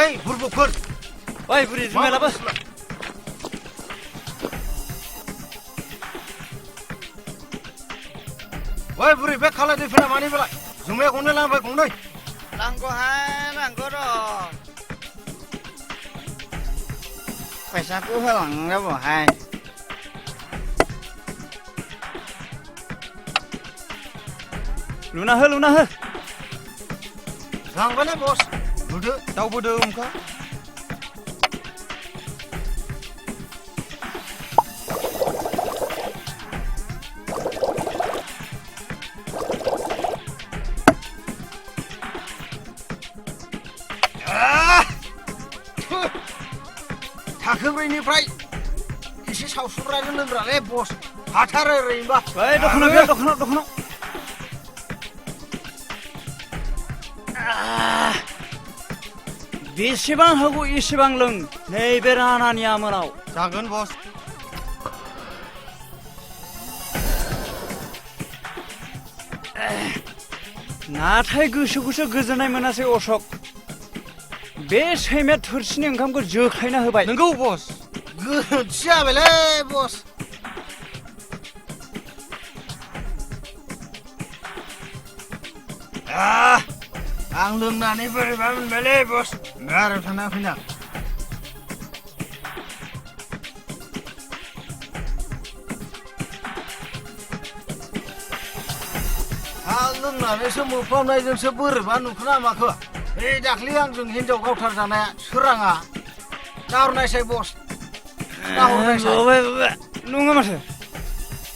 ओइ बुरबुकफोर ओइ बुरि जुमाय लाबो ओइ बुरि बे खालाय दैफोरा मानि बेलाय जुमाया गंनै लांबाय गंनै नांगौहाय नांगौ र' फैसाखौ होलांनांगौहाय लुना हो लांबायलै बस बुदो दावबोदो ओमखा थाखोब्रैनिफ्राय एसे सावसुब्राजों लोंग्रालै बस हाथारो ओरैनोबा ओइ दखानाव गैया दखानाव बेसेबां हागौ एसेबां लों नैबे रानानि आमोनाव जागोन बस नाथाय गोसोखौसो गोजोननाय मोनासै अशक बे सैमाया थोरसिनि ओंखामखौ जोख्लायना होबाय नंगौ बस गोरोन्थि जाबायलै बस आं लोंनानै बोरैबा मोनबायलै बस बाहेरायाव थांना फैना आं लोंनानैसो मोफ्रामनायजोंसो बोरैबा नुखोना माखो बे दाख्लै आंजों हिनजाव गावथार जानाया सोराङा नाहरनायसाय बस नाहरनायसाय नङा माथो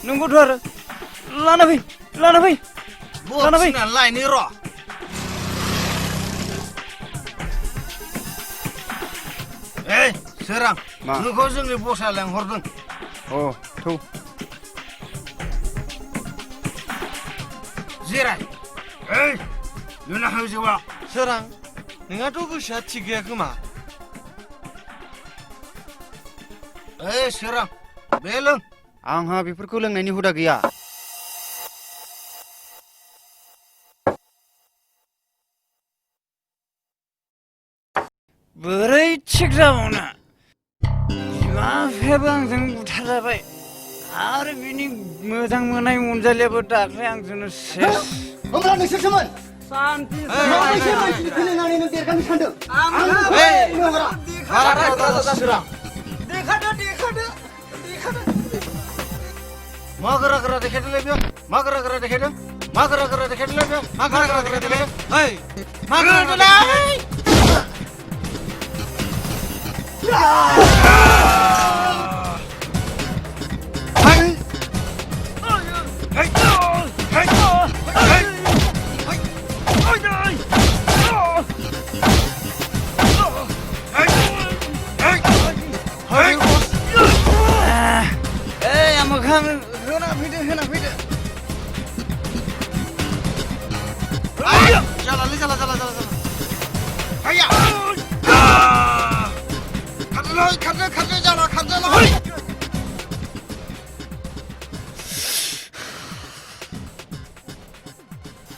नंगौथ' आरो लाना फै बसिनानै लायनि र' ओइ सोरां नोंखौ जोंनि बसआ लेंहरदों थौ जिराय ओइ लुना होजोबा सोरां नोंहाथ' गोसोआ थिग गैया खोमा ओइ सोरां बे लों आंहा बेफोरखौ लोंनायनि हुदा गैया बोरै थिग जाबावनो बिमा बिफायाबो आंजों बुथारजाबाय आरो बिनि मोजां मोननाय अनजालियाबो दाख्लै आंजोंनो सेस होमब्ला नोंसोरसोमोन शान्ति खोनानानै नों देरगानो सानदों मा गोरा गोरा देखायदोंलै बेयो मा गोरा गोरा देखायदों मा गोरा गोरा देखायदोंलै बेयो मा गोरा गोरा देखायदोंलै मा गोरा गोरा